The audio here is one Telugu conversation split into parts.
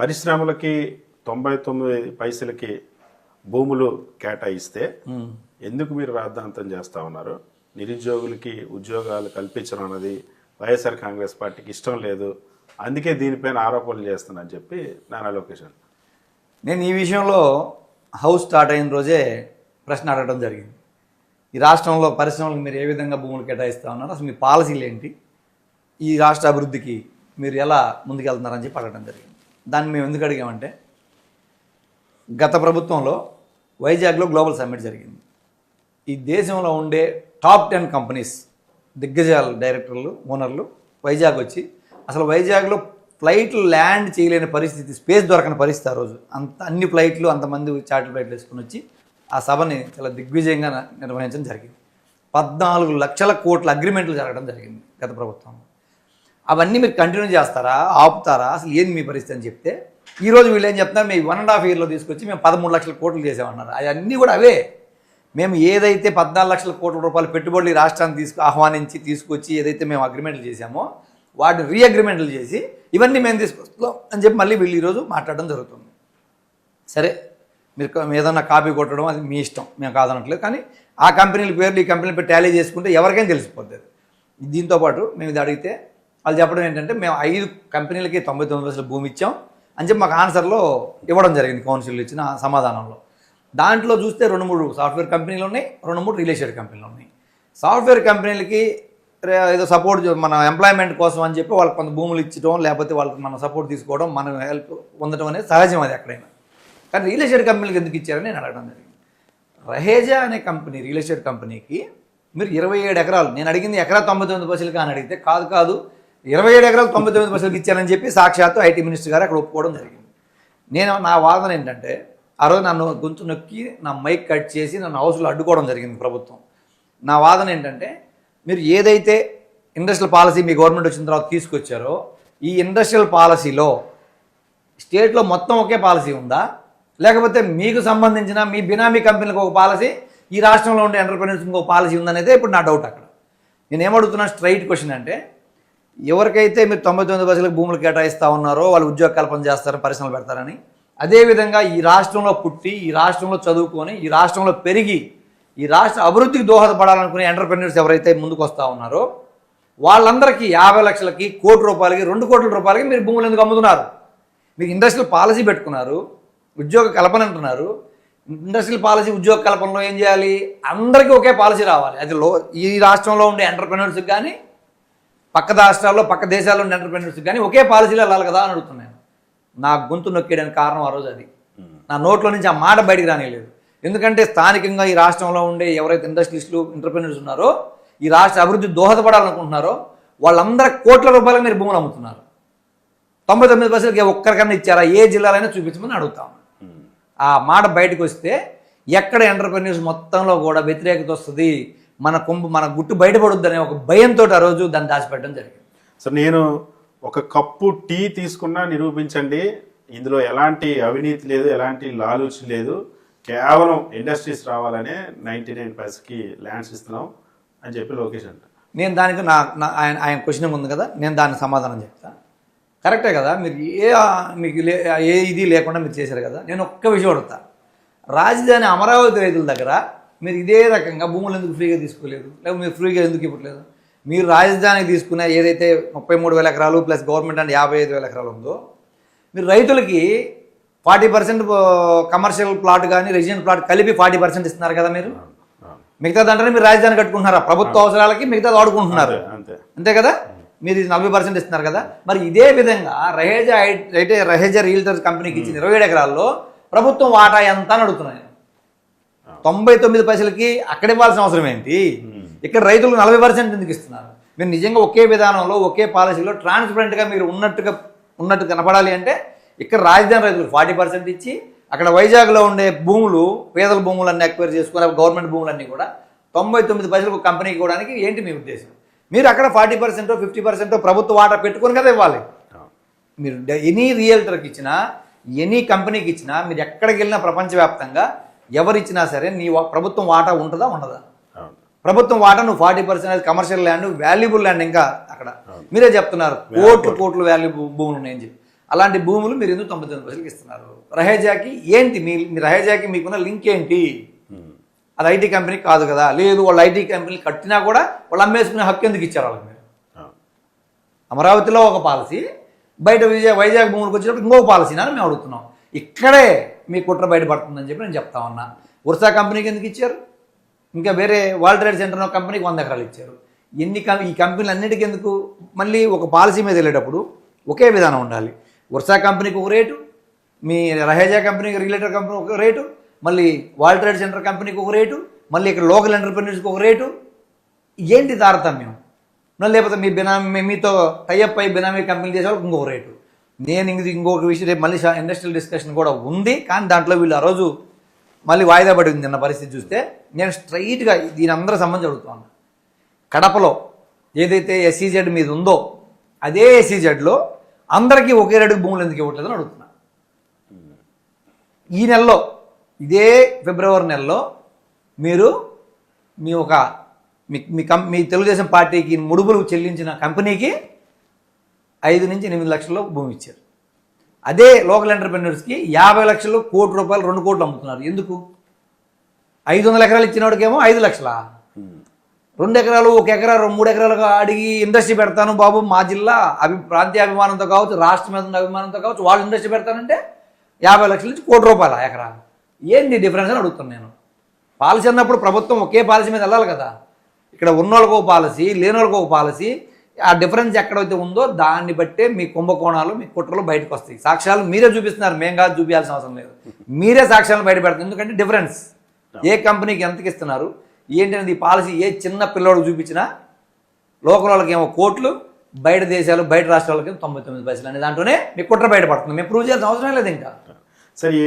పరిశ్రమలకి 99 పైసలకి భూములు కేటాయిస్తే ఎందుకు మీరు రాద్ధాంతం చేస్తా ఉన్నారు? నిరుద్యోగులకి ఉద్యోగాలు కల్పించడం అన్నది వైఎస్ఆర్ కాంగ్రెస్ పార్టీకి ఇష్టం లేదు, అందుకే దీనిపైన ఆరోపణలు చేస్తున్నానని చెప్పి నారా లోకేష్. నేను ఈ విషయంలో హౌస్ స్టార్ట్ అయిన రోజే ప్రశ్న అడగడం జరిగింది. ఈ రాష్ట్రంలో పరిశ్రమలకు మీరు ఏ విధంగా భూములు కేటాయిస్తూ ఉన్నారు, అసలు మీ పాలసీలు ఏంటి, ఈ రాష్ట్ర అభివృద్ధికి మీరు ఎలా ముందుకెళ్తున్నారని చెప్పి అడగడం జరిగింది. దాన్ని మేము ఎందుకు అడిగామంటే, గత ప్రభుత్వంలో వైజాగ్లో గ్లోబల్ సమ్మిట్ జరిగింది. ఈ దేశంలో ఉండే టాప్ 10 కంపెనీస్ దిగ్గజాల డైరెక్టర్లు ఓనర్లు వైజాగ్ వచ్చి, అసలు వైజాగ్లో ఫ్లైట్లు ల్యాండ్ చేయలేని పరిస్థితి, స్పేస్ దొరకని పరిస్థితి ఆ రోజు. అన్ని ఫ్లైట్లు అంతమంది చార్టర్ ఫ్లైట్లు వేసుకుని వచ్చి ఆ సభని చాలా దిగ్విజయంగా నిర్వహించడం జరిగింది. 14 లక్షల కోట్ల అగ్రిమెంట్లు జరగడం జరిగింది గత ప్రభుత్వంలో. అవన్నీ మీరు కంటిన్యూ చేస్తారా, ఆపుతారా, అసలు ఏంది మీ పరిస్థితి అని చెప్తే, ఈరోజు వీళ్ళు ఏం చెప్తున్నారు, మేము 1.5 yearలో తీసుకొచ్చి మేము 13 లక్షల కోట్లు చేసామన్నారు. అవన్నీ కూడా అవే. మేము ఏదైతే 14 లక్షల కోట్ల రూపాయలు పెట్టుబడులు ఈ రాష్ట్రాన్ని ఆహ్వానించి తీసుకొచ్చి ఏదైతే మేము అగ్రిమెంట్లు చేశామో వాటిని రీఅగ్రిమెంట్లు చేసి ఇవన్నీ మేము తీసుకొస్తాం అని చెప్పి మళ్ళీ వీళ్ళు ఈరోజు మాట్లాడడం జరుగుతుంది. సరే, మీరు ఏదన్నా కాపీ కొట్టడం అది మీ ఇష్టం, మేము కాదనట్లేదు. కానీ ఆ కంపెనీల పేర్లు ఈ కంపెనీల పేరు టాలీ చేసుకుంటే ఎవరికైనా తెలిసిపోతుంది. దీంతోపాటు మేము ఇది అడిగితే వాళ్ళు చెప్పడం ఏంటంటే, మేము 5 కంపెనీలకి 99% భూమి ఇచ్చాం అని చెప్పి మాకు ఆన్సర్లో ఇవ్వడం జరిగింది. కౌన్సిల్ ఇచ్చిన సమాధానంలో దాంట్లో చూస్తే 2-3 సాఫ్ట్వేర్ కంపెనీలు ఉన్నాయి, 2-3 రియల్ ఎస్టేట్ కంపెనీలు ఉన్నాయి. సాఫ్ట్వేర్ కంపెనీలకి ఏదో సపోర్ట్, మన ఎంప్లాయ్మెంట్ కోసం అని చెప్పి వాళ్ళకి కొంత భూములు ఇచ్చడం, లేకపోతే వాళ్ళకి మనం సపోర్ట్ తీసుకోవడం, మనం హెల్ప్ పొందడం అనేది సహజం, అది ఎక్కడైనా. కానీ రియల్ ఎస్టేట్ కంపెనీలకు ఎందుకు ఇచ్చారని నేను అడగడం జరిగింది. రహేజా అనే కంపెనీ, రియల్ ఎస్టేట్ కంపెనీకి మీరు 27 ఎకరాలు, నేను అడిగింది ఎకరా 99% అని అడిగితే కాదు 27 ఎకరాలు 99% ఇచ్చారని చెప్పి సాక్షాత్తు ఐటీ మినిస్టర్ గారు అక్కడ ఒప్పుకోవడం జరిగింది. నా వాదన ఏంటంటే, ఆ రోజు నన్ను గొంతు నొక్కి నా మైక్ కట్ చేసి నన్ను హౌస్లో అడ్డుకోవడం జరిగింది ప్రభుత్వం. నా వాదన ఏంటంటే, మీరు ఏదైతే ఇండస్ట్రియల్ పాలసీ మీ గవర్నమెంట్ వచ్చిన తర్వాత తీసుకొచ్చారో, ఈ ఇండస్ట్రియల్ పాలసీలో స్టేట్లో మొత్తం ఒకే పాలసీ ఉందా, లేకపోతే మీకు సంబంధించిన మీ బినామీ కంపెనీలకు ఒక పాలసీ, ఈ రాష్ట్రంలో ఉండే ఎంటర్ప్రెన్యూర్స్ ఇంకొక పాలసీ ఉందనేదే ఇప్పుడు నా డౌట్. అక్కడ నేను ఏమడుగుతున్నా, స్ట్రైట్ క్వశ్చన్ అంటే, ఎవరికైతే మీరు 99% భూములు కేటాయిస్తూ ఉన్నారో వాళ్ళు ఉద్యోగ కల్పన చేస్తారని, పరిశ్రమలు పెడతారని, అదేవిధంగా ఈ రాష్ట్రంలో పుట్టి, ఈ రాష్ట్రంలో చదువుకొని, ఈ రాష్ట్రంలో పెరిగి, ఈ రాష్ట్ర అభివృద్ధికి దోహదపడాలనుకునే ఎంటర్ప్రెన్యూర్స్ ఎవరైతే ముందుకు వస్తూ ఉన్నారో వాళ్ళందరికీ 50 లక్షలకి, ₹1,00,00,000కి, ₹2,00,00,000కి మీరు భూములు ఎందుకు అమ్ముతున్నారు? మీకు ఇండస్ట్రియల్ పాలసీ పెట్టుకున్నారు, ఉద్యోగ కల్పన అంటున్నారు. ఇండస్ట్రియల్ పాలసీ, ఉద్యోగ కల్పనలో ఏం చేయాలి? అందరికీ ఒకే పాలసీ రావాలి. అది ఈ రాష్ట్రంలో ఉండే ఎంటర్ప్రెన్యూర్స్కి కానీ, పక్క రాష్ట్రాల్లో, పక్క దేశాల్లో ఉండే ఎంటర్ప్రెన్యూర్స్కి కానీ ఒకే పాలసీలో వెళ్ళాలి కదా అని అడుగుతున్నాను. నా గొంతు నొక్కేయడానికి కారణం ఆ రోజు అది. నా నోట్లో నుంచి ఆ మాట బయటికి రానిలేదు. ఎందుకంటే స్థానికంగా ఈ రాష్ట్రంలో ఉండే ఎవరైతే ఇండస్ట్రియలిస్టులు, ఎంటర్ప్రెన్యూర్స్ ఉన్నారో, ఈ రాష్ట్ర అభివృద్ధి దోహదపడాలనుకుంటున్నారో వాళ్ళందరూ కోట్ల రూపాయలకు మీరు భూములు అమ్ముతున్నారు. 99% ఒక్కరికన్నా ఇచ్చారా? ఏ జిల్లాలైనా చూపించమని అడుగుతాము. ఆ మాట బయటకు వస్తే ఎక్కడ ఎంటర్ప్రెన్యూర్స్ మొత్తంలో కూడా వ్యతిరేకత వస్తుంది, మన గుట్టు బయటపడుద్ది అనే ఒక భయంతో ఆ రోజు దాన్ని దాచిపెట్టడం జరిగింది. సో నేను ఒక కప్పు టీ తీసుకున్నా నిరూపించండి, ఇందులో ఎలాంటి అవినీతి లేదు, ఎలాంటి లాలూచి లేదు, కేవలం ఇండస్ట్రీస్ రావాలనే 99 పైసకి ల్యాండ్స్ ఇస్తున్నాం అని చెప్పి లోకేష్ అంట. నేను దానికి ఆయన క్వశ్చన్ ఉంది కదా, నేను దానికి సమాధానం చెప్తాను. కరెక్టే కదా, మీరు మీకు ఏ ఇది లేకుండా మీరు చేశారు కదా. నేను ఒక్క విషయం అడుగుతా, రాజధాని అమరావతి రైతుల దగ్గర మీరు ఇదే రకంగా భూములు ఎందుకు ఫ్రీగా తీసుకోలేదు, లేకపోతే మీరు ఫ్రీగా ఎందుకు ఇవ్వట్లేదు? మీరు రాజధానికి తీసుకునే ఏదైతే 33,000 ఎకరాలు ప్లస్ గవర్నమెంట్ అంటే 55,000 ఎకరాలు ఉందో, మీరు రైతులకి 40% కమర్షియల్ ప్లాట్ కానీ రెసిడెంట్ ప్లాట్ కలిపి 40% ఇస్తున్నారు కదా. మీరు మిగతా దాంట్లో మీరు రాజధాని కట్టుకుంటున్నారా? ప్రభుత్వ అవసరాలకి మిగతా వాడుకుంటున్నారు, అంతే కదా. మీరు 40% ఇస్తున్నారు కదా. మరి ఇదే విధంగా రహేజా రియల్టర్స్ కంపెనీకి ఇచ్చిన 27 ఎకరాల్లో ప్రభుత్వం వాటా ఎంత అని అడుగుతున్నాయి. 99 పైసలకి అక్కడ ఇవ్వాల్సిన అవసరం ఏంటి? ఇక్కడ రైతులకు 40% ఎందుకు ఇస్తున్నారు? మీరు నిజంగా ఒకే విధానంలో, ఒకే పాలసీలో ట్రాన్స్పరెంట్గా మీరు ఉన్నట్టు కనపడాలి అంటే, ఇక్కడ రాజధాని రైతులకు 40% ఇచ్చి, అక్కడ వైజాగ్లో ఉండే భూములు, పేదల భూములన్నీ ఎక్వైర్ చేసుకుని గవర్నమెంట్ భూములన్నీ కూడా 99 పైసలకు కంపెనీకి ఇవ్వడానికి ఏంటి మీ ఉద్దేశం? మీరు అక్కడ 40% 50% ప్రభుత్వ వాటా పెట్టుకొని కదా ఇవ్వాలి. మీరు ఎనీ రియల్టర్కి ఇచ్చినా, ఎనీ కంపెనీకి ఇచ్చినా, మీరు ఎక్కడికి వెళ్ళినా ప్రపంచవ్యాప్తంగా ఎవరిచ్చినా సరే నీ ప్రభుత్వం వాటా ఉంటుందా, ఉండదా? ప్రభుత్వం వాటా నువ్వు 40% కమర్షియల్ ల్యాండ్, వాల్యుబుల్ ల్యాండ్. ఇంకా అక్కడ మీరే చెప్తున్నారు కోట్లు వాల్యూ భూములు ఉన్నాయని చెప్పి. అలాంటి భూములు మీరు ఎందుకు 99% ఇస్తున్నారు? రహేజాకి ఏంటి మీ రహేజాకి మీకున్న లింక్ ఏంటి? అది ఐటీ కంపెనీ కాదు కదా. లేదు, వాళ్ళు ఐటీ కంపెనీ కట్టినా కూడా వాళ్ళు అమ్మేసుకునే హక్కు ఎందుకు ఇచ్చారు వాళ్ళకి మీరు? అమరావతిలో ఒక పాలసీ, బయట వైజాగ్ భూములకు వచ్చినప్పుడు ఇంకొక పాలసీ అని మేము అడుగుతున్నాం. ఇక్కడే మీ కుట్ర బయటపడుతుందని చెప్పి నేను చెప్తా ఉన్నా. ఉర్సా కంపెనీకి ఎందుకు ఇచ్చారు? ఇంకా వేరే వరల్డ్ ట్రేడ్ సెంటర్ కంపెనీకి 100 ఎకరాలు ఇచ్చారు. ఈ కంపెనీలు అన్నిటికీ ఎందుకు? మళ్ళీ ఒక పాలసీ మీద వెళ్ళేటప్పుడు ఒకే విధానం ఉండాలి. ఉర్సా కంపెనీకి ఒక రేటు, మీ రహేజా కంపెనీకి రిలేటెడ్ కంపెనీ ఒక రేటు, మళ్ళీ వరల్డ్ ట్రేడ్ సెంటర్ కంపెనీకి ఒక రేటు, మళ్ళీ ఇక్కడ లోకల్ ఎంటర్ప్రెన్యూర్స్కి ఒక రేటు. ఏంటి తారతమ్యం? లేకపోతే మీ బినామీ మీతో టైఅప్ అయి బినామీ కంపెనీలు చేసే వాళ్ళకి ఇంకొక రేటు. నేను ఇంకొక విషయం రేపు మళ్ళీ ఇండస్ట్రియల్ డిస్కషన్ కూడా ఉంది, కానీ దాంట్లో వీళ్ళు ఆ రోజు మళ్ళీ వాయిదా పడి ఉంది అన్న పరిస్థితి చూస్తే నేను స్ట్రైట్గా దీని అందరూ సంబంధించి అడుగుతాను. కడపలో ఏదైతే SEZ మీద ఉందో అదే SEZలో అందరికీ ఒకే రేటు భూములు ఎందుకు ఇవ్వట్లేదని అడుగుతున్నా. ఈ నెలలో ఇదే ఫిబ్రవరి నెలలో మీరు మీ తెలుగుదేశం పార్టీకి ముడుపులు చెల్లించిన కంపెనీకి 5 నుంచి 8 లక్షల్లో భూమి ఇచ్చారు. అదే లోకల్ ఎంటర్ప్రెన్యూర్స్కి 50 లక్షలు, ₹1 కోటి, 2 కోట్లు అమ్ముతున్నారు. ఎందుకు? 500 ఎకరాలు ఇచ్చిన వాడికేమో 5 లక్షలా, 2 ఎకరాలు, 1 ఎకరా, 3 ఎకరాలుగా అడిగి ఇండస్ట్రీ పెడతాను బాబు మా జిల్లా ప్రాంతీయ అభిమానంతో కావచ్చు, రాష్ట్రం మీద ఉన్న అభిమానంతో కావచ్చు, వాళ్ళు ఇండస్ట్రీ పెడతానంటే 50 లక్షల నుంచి ₹1 కోటి ఎకరా. ఏంటి డిఫరెన్స్ అని అడుగుతాను నేను. పాలసీ అన్నప్పుడు ప్రభుత్వం ఒకే పాలసీ మీద వెళ్ళాలి కదా. ఇక్కడ ఉన్నోళ్ళకు ఒక పాలసీ, లేనోళ్ళకు ఒక పాలసీ. ఆ డిఫరెన్స్ ఎక్కడైతే ఉందో దాన్ని బట్టే మీ కుంభకోణాలు, మీ కుట్రలు బయటకు వస్తాయి. సాక్ష్యాలు మీరే చూపిస్తున్నారు, మేము కాదు చూపించాల్సిన అవసరం లేదు. మీరే సాక్ష్యాలను బయట పెడతారు. ఎందుకంటే డిఫరెన్స్ ఏ కంపెనీకి ఎంతకి ఇస్తున్నారు ఏంటనేది ఈ పాలసీ ఏ చిన్న పిల్లోడికి చూపించినా లోకల్ వాళ్ళకి ఏమో కోట్లు, బయట దేశాలు బయట రాష్ట్రాలకి 99 పైసలు అనే దాంట్లోనే మీ కుట్ర బయటపడుతుంది. మేము ప్రూవ్ చేయాల్సిన అవసరం లేదు. ఇంకా సరే,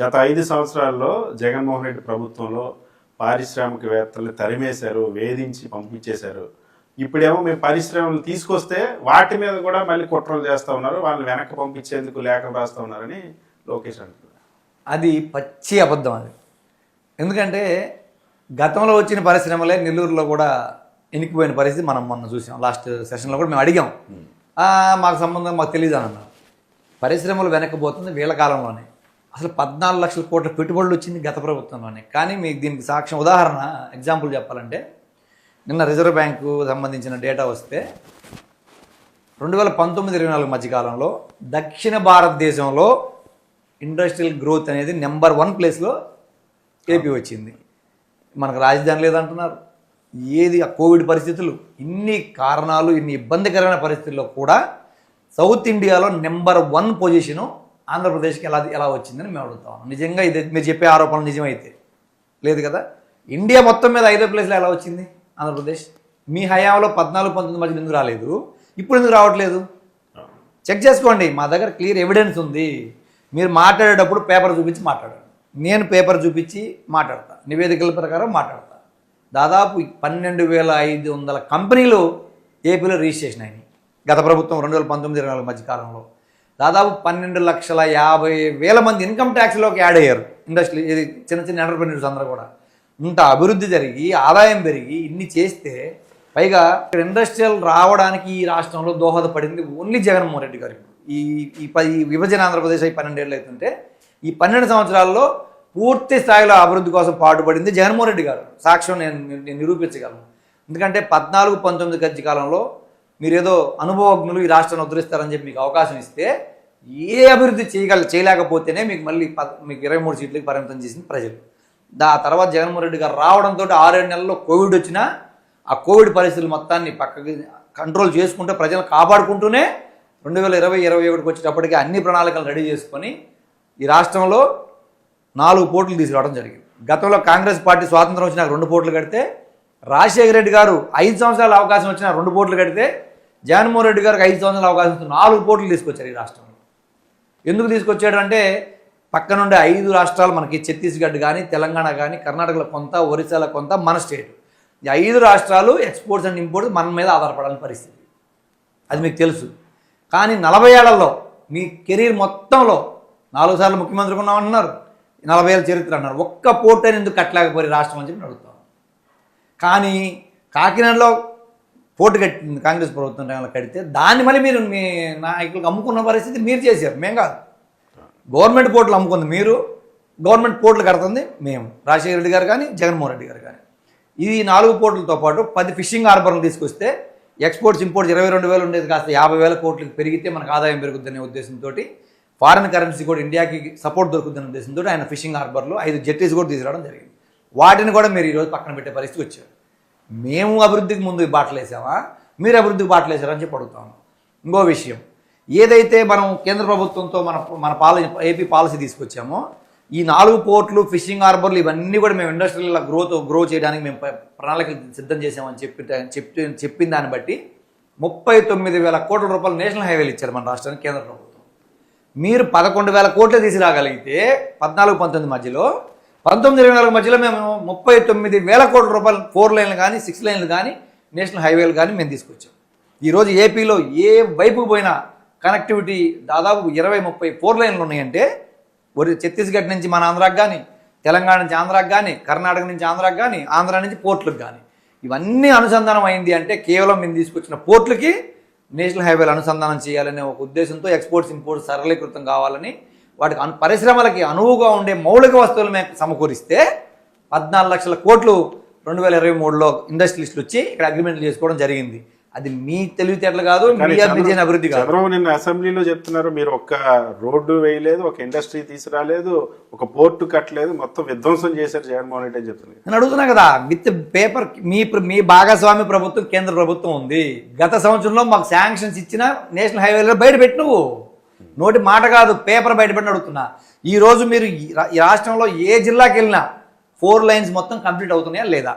గత 5 సంవత్సరాల్లో జగన్మోహన్ రెడ్డి ప్రభుత్వంలో పారిశ్రామికవేత్తలు తరిమేశారు, వేధించి పంపించేశారు. ఇప్పుడేమో మేము పరిశ్రమలు తీసుకొస్తే వాటి మీద కూడా మళ్ళీ కుట్రలు చేస్తూ ఉన్నారు, వాళ్ళని వెనక్కి పంపించేందుకు లేఖలు రాస్తూ ఉన్నారని లోకేష్ అంటున్నారు. అది పచ్చి అబద్ధం. అది ఎందుకంటే గతంలో వచ్చిన పరిశ్రమలే నెల్లూరులో కూడా ఎనికిపోయిన పరిస్థితి మనం మొన్న చూసాం. లాస్ట్ సెషన్లో కూడా మేము అడిగాం, మాకు సంబంధం మాకు తెలియదు అని అన్నారు. పరిశ్రమలు వెనక్కిపోతుంది వీళ్ళ కాలంలోనే. అసలు 14 లక్షల కోట్ల పెట్టుబడులు వచ్చింది గత ప్రభుత్వంలోనే. కానీ మీకు దీనికి సాక్ష్యం ఉదాహరణ ఎగ్జాంపుల్ చెప్పాలంటే, నిన్న రిజర్వ్ బ్యాంకు సంబంధించిన డేటా వస్తే 2019-24 మధ్యకాలంలో దక్షిణ భారతదేశంలో ఇండస్ట్రియల్ గ్రోత్ అనేది నెంబర్ 1 ప్లేస్లో ఏపీ వచ్చింది. మనకు రాజధాని లేదంటున్నారు. ఏది ఆ కోవిడ్ పరిస్థితులు, ఇన్ని కారణాలు, ఇన్ని ఇబ్బందికరమైన పరిస్థితుల్లో కూడా సౌత్ ఇండియాలో నెంబర్ 1 పొజిషను ఆంధ్రప్రదేశ్కి ఎలా వచ్చిందని మేము అడుగుతాం. నిజంగా ఇది మీరు చెప్పే ఆరోపణలు నిజమైతే లేదు కదా. ఇండియా మొత్తం మీద 5వ ప్లేస్లో ఎలా వచ్చింది ఆంధ్రప్రదేశ్? మీ హయాంలో 14-19 మధ్య ఎందుకు రాలేదు? ఇప్పుడు ఎందుకు రావట్లేదు? చెక్ చేసుకోండి. మా దగ్గర క్లియర్ ఎవిడెన్స్ ఉంది. మీరు మాట్లాడేటప్పుడు పేపర్ చూపించి మాట్లాడండి. నేను పేపర్ చూపించి మాట్లాడతా, నివేదికల ప్రకారం మాట్లాడతా. దాదాపు 12,500 కంపెనీలు ఏపీలో రిజిస్ట్రేషన్ అయినాయి గత ప్రభుత్వం 2019-24 మధ్యకాలంలో. దాదాపు 12,50,000 మంది ఇన్కమ్ ట్యాక్స్లోకి యాడ్ అయ్యారు. ఇండస్ట్రీ ఇది చిన్న ఎంటర్ప్రెన్యూర్స్ అందరూ కూడా. ఇంత అభివృద్ధి జరిగి ఆదాయం పెరిగి ఇన్ని చేస్తే పైగా ఇక్కడ ఇండస్ట్రియల్ రావడానికి ఈ రాష్ట్రంలో దోహదపడింది ఓన్లీ జగన్మోహన్ రెడ్డి గారు. ఈ విభజన ఆంధ్రప్రదేశ్ 12 ఏళ్ళు అవుతుంటే ఈ 12 సంవత్సరాల్లో పూర్తి స్థాయిలో అభివృద్ధి కోసం పాటుపడింది జగన్మోహన్ రెడ్డి గారు. సాక్ష్యం నేను నిరూపించగలను. ఎందుకంటే 14-19 మధ్య కాలంలో మీరేదో అనుభవజ్ఞులు ఈ రాష్ట్రాన్ని ఉద్ధరిస్తారని చెప్పి మీకు అవకాశం ఇస్తే ఏ అభివృద్ధి చేయలేకపోతేనే మీకు మళ్ళీ మీకు 23 సీట్లకి పరిమితం చేసింది ప్రజలు. ఆ తర్వాత జగన్మోహన్ రెడ్డి గారు రావడంతో 6-7 నెలల్లో కోవిడ్ వచ్చినా ఆ కోవిడ్ పరిస్థితులు మొత్తాన్ని పక్కకి కంట్రోల్ చేసుకుంటూ ప్రజలను కాపాడుకుంటూనే 2020-21 వచ్చేటప్పటికి అన్ని ప్రణాళికలు రెడీ చేసుకొని ఈ రాష్ట్రంలో 4 పోర్టులు తీసుకురావడం జరిగింది. గతంలో కాంగ్రెస్ పార్టీ స్వాతంత్రం వచ్చినా 2 పోర్టులు కడితే, రాజశేఖర రెడ్డి గారు 5 సంవత్సరాల అవకాశం వచ్చినా 2 పోర్టులు కడితే, జగన్మోహన్ రెడ్డి గారికి 5 సంవత్సరాల అవకాశం వస్తే 4 పోర్టులు తీసుకొచ్చారు ఈ రాష్ట్రంలో. ఎందుకు తీసుకొచ్చాడు అంటే పక్కనుండే 5 రాష్ట్రాలు మనకి ఛత్తీస్గఢ్ కానీ, తెలంగాణ కానీ, కర్ణాటకలో కొంత, ఒరిస్సాలో కొంత, మన స్టేట్. ఈ 5 రాష్ట్రాలు ఎక్స్పోర్ట్స్ అండ్ ఇంపోర్ట్స్ మన మీద ఆధారపడాలని పరిస్థితి. అది మీకు తెలుసు. కానీ 40 ఏళ్లలో మీ కెరీర్ మొత్తంలో 4 సార్లు ముఖ్యమంత్రి ఉన్నామంటున్నారు, 40 ఏళ్ళ చరిత్ర అన్నారు. ఒక్క పోర్ట్ అని ఎందుకు కట్టలేకపోయి రాష్ట్రం అని చెప్పి అడుగుతాం. కానీ కాకినాడలో పోటు కట్టింది కాంగ్రెస్ ప్రభుత్వం టైంలో కడితే దాన్ని మళ్ళీ మీరు మీ నాయకులకు అమ్ముకున్న పరిస్థితి మీరు చేశారు, మేము కాదు. గవర్నమెంట్ పోర్టులు అమ్ముకుంది మీరు, గవర్నమెంట్ పోర్టులు కడుతుంది మేము, రాజశేఖర రెడ్డి గారు కానీ జగన్మోహన్ రెడ్డి గారు కానీ. ఈ 4 పోర్టులతో పాటు 10 ఫిషింగ్ హార్బర్లు తీసుకొస్తే ఎక్స్పోర్ట్స్ ఇంపోర్ట్స్ 22,000 ఉండేది కాస్త 50,000 కోట్లకు పెరిగితే మనకు ఆదాయం పెరుగుతుందనే ఉద్దేశంతో, ఫారెన్ కరెన్సీ కూడా ఇండియాకి సపోర్ట్ దొరుకుతుందనే ఉద్దేశంతో ఆయన ఫిషింగ్ హార్బర్లో 5 జెట్టీస్ కూడా తీసుకురావడం జరిగింది. వాటిని కూడా మీరు ఈరోజు పక్కన పెట్టే పరిస్థితి వచ్చారు. మేము అభివృద్ధికి ముందు బాటలు వేసామా, మీరు అభివృద్ధికి బాటలు వేసారని చెప్పి అడుగుతాము. ఇంకో విషయం, ఏదైతే మనం కేంద్ర ప్రభుత్వంతో మన ఏపీ పాలసీ తీసుకొచ్చామో, ఈ 4 పోర్టులు ఫిషింగ్ హార్బర్లు ఇవన్నీ కూడా మేము ఇండస్ట్రియల్ గ్రో చేయడానికి మేము ప్రణాళికలు సిద్ధం చేసామని చెప్పిన దాన్ని బట్టి 39,000 కోట్ల రూపాయలు నేషనల్ హైవేలు ఇచ్చారు మన రాష్ట్రానికి కేంద్ర ప్రభుత్వం. మీరు 11,000 కోట్లు తీసుకురాగలిగితే 14-19 మధ్యలో, 19-24 మధ్యలో మేము 39,000 కోట్ల రూపాయలు 4 లైన్లు కానీ 6 లైన్లు కానీ నేషనల్ హైవేలు కానీ మేము తీసుకొచ్చాం. ఈరోజు ఏపీలో ఏ వైపు పోయినా కనెక్టివిటీ దాదాపు 20-30 4 లైన్లు ఉన్నాయంటే, ఛత్తీస్గఢ్ నుంచి మన ఆంధ్రాకి కానీ, తెలంగాణ నుంచి ఆంధ్రాకి కానీ, కర్ణాటక నుంచి ఆంధ్రాకి కానీ, ఆంధ్ర నుంచి పోర్టులకు కానీ ఇవన్నీ అనుసంధానం అయింది అంటే కేవలం మేము తీసుకొచ్చిన పోర్టులకి నేషనల్ హైవేలు అనుసంధానం చేయాలనే ఒక ఉద్దేశంతో ఎక్స్పోర్ట్స్ ఇంపోర్ట్స్ సరళీకృతం కావాలని, వాటికి పరిశ్రమలకి అనువుగా ఉండే మౌలిక వస్తువులు మేము సమకూరిస్తే 14 లక్షల కోట్లు 2023లో ఇండస్ట్రియలిస్టులు వచ్చి ఇక్కడ అగ్రిమెంట్లు చేసుకోవడం జరిగింది. అది మీ తెలివితేటలు కాదు, మీ అభివృద్ధి కాదు. చంద్రబాబు నిన్న అసెంబ్లీలో చెప్తున్నారు, మీరు ఒక్క రోడ్డు వేయలేదు, ఒక ఇండస్ట్రీ తీసుకురాలేదు, ఒక పోర్టు కట్టలేదు, మొత్తం విధ్వంసం చేశారు జగన్మోహన్ రెడ్డి అని చెప్తున్నారు. నేను అడుగుతున్నా కదా, విత్ పేపర్ మీ భాగస్వామి ప్రభుత్వం కేంద్ర ప్రభుత్వం ఉంది. గత సంవత్సరంలో మాకు శాంక్షన్స్ ఇచ్చిన నేషనల్ హైవేలో బయట పెట్టి, నువ్వు నోటి మాట కాదు పేపర్ బయట పెట్టి అడుగుతున్నా. ఈరోజు మీరు ఈ రాష్ట్రంలో ఏ జిల్లాకి వెళ్ళినా 4 లైన్స్ మొత్తం కంప్లీట్ అవుతున్నాయా లేదా?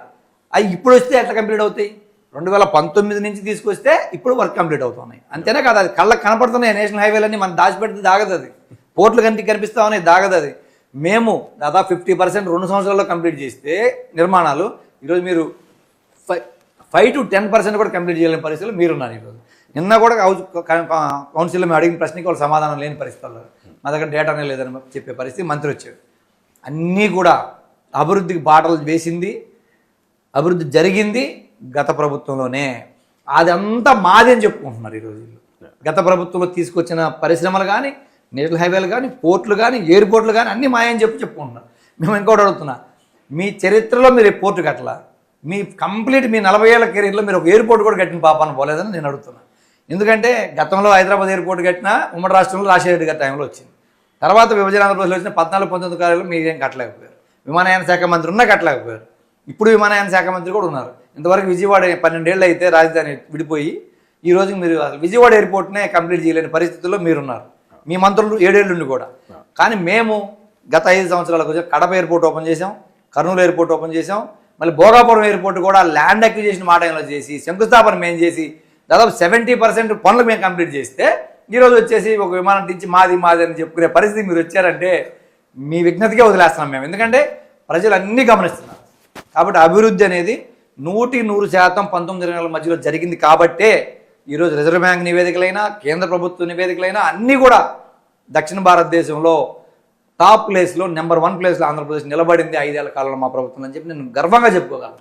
అవి ఇప్పుడు వస్తే ఎట్లా కంప్లీట్ అవుతాయి? 2019 నుంచి తీసుకొస్తే ఇప్పుడు వర్క్ కంప్లీట్ అవుతున్నాయి, అంతేనా కదా? అది కళ్ళకు కనపడుతున్నాయి నేషనల్ హైవేలన్నీ. మనం దాచిపెడితే దాగదు అది, పోర్టులు కనిపిస్తా ఉన్నాయి, దాగదు అది. మేము దాదాపు 50% 2 సంవత్సరాల్లో కంప్లీట్ చేస్తే నిర్మాణాలు, ఈరోజు మీరు 5 to 10% కూడా కంప్లీట్ చేయలేని పరిస్థితులు మీరున్నారు. ఈరోజు నిన్న కూడా కౌన్సిల్లో మేము అడిగిన ప్రశ్నకి వాళ్ళు సమాధానం లేని పరిస్థితుల్లో, మా దగ్గర డేటానే లేదని చెప్పే పరిస్థితి మంత్రి వచ్చాడు. అన్నీ కూడా అభివృద్ధికి బాటలు వేసింది, అభివృద్ధి జరిగింది గత ప్రభుత్వంలోనే. అదంతా మాది అని చెప్పుకుంటున్నారు ఈరోజు. గత ప్రభుత్వంలో తీసుకొచ్చిన పరిశ్రమలు కానీ, నేషనల్ హైవేలు కానీ, పోర్టులు కానీ, ఎయిర్పోర్ట్లు కానీ అన్నీ మాయని చెప్పుకుంటున్నారు. మేము ఇంకోటి అడుగుతున్నా, మీ చరిత్రలో మీరు పోర్టు కట్టలా, మీ 40 ఏళ్ల కెరీర్లో మీరు ఒక ఎయిర్పోర్ట్ కూడా కట్టిన పాపాన్ని పోలేదని నేను అడుగుతున్నా. ఎందుకంటే గతంలో హైదరాబాద్ ఎయిర్పోర్ట్ కట్టినా ఉమ్మడి రాష్ట్రంలో రాజశేఖర రెడ్డి గారి టైంలో వచ్చింది. తర్వాత విభజన ఆంధ్రప్రదేశ్లో వచ్చిన 14-19 కాలంలో మీరేం కట్టలేకపోయారు. విమానయాన శాఖ మంత్రి ఉన్నా కట్టలేకపోయారు. ఇప్పుడు విమానయాన శాఖ మంత్రి కూడా ఉన్నారు. ఇంతవరకు విజయవాడ 12 ఏళ్ళు అయితే రాజధాని విడిపోయి ఈ రోజు మీరు అసలు విజయవాడ ఎయిర్పోర్ట్నే కంప్లీట్ చేయలేని పరిస్థితుల్లో మీరున్నారు, మీ మంత్రులు 7 ఏళ్ళుండి కూడా. కానీ మేము గత 5 సంవత్సరాలకు కడప ఎయిర్పోర్ట్ ఓపెన్ చేసాం, కర్నూలు ఎయిర్పోర్ట్ ఓపెన్ చేసాం, మళ్ళీ భోగాపురం ఎయిర్పోర్ట్ కూడా ల్యాండ్ అక్విజిషన్ మా టైంలో చేసి శంకుస్థాపన మేము చేసి దాదాపు 70% పనులు మేము కంప్లీట్ చేస్తే ఈరోజు వచ్చేసి ఒక విమానం నుంచి మాది అని చెప్పుకునే పరిస్థితి మీరు వచ్చారంటే మీ విజ్ఞతకే వదిలేస్తున్నాం మేము. ఎందుకంటే ప్రజలు అన్నీ గమనిస్తున్నారు. కాబట్టి అభివృద్ధి అనేది 100% 19 మధ్యలో జరిగింది కాబట్టే ఈరోజు రిజర్వ్ బ్యాంక్ నివేదికలైనా, కేంద్ర ప్రభుత్వ నివేదికలైనా అన్నీ కూడా దక్షిణ భారతదేశంలో టాప్ ప్లేస్లో నెంబర్ 1 ప్లేస్లో ఆంధ్రప్రదేశ్ నిలబడింది 5 ఏళ్ల కాలంలో మా ప్రభుత్వం అని చెప్పి నేను గర్వంగా చెప్పుకోగలను.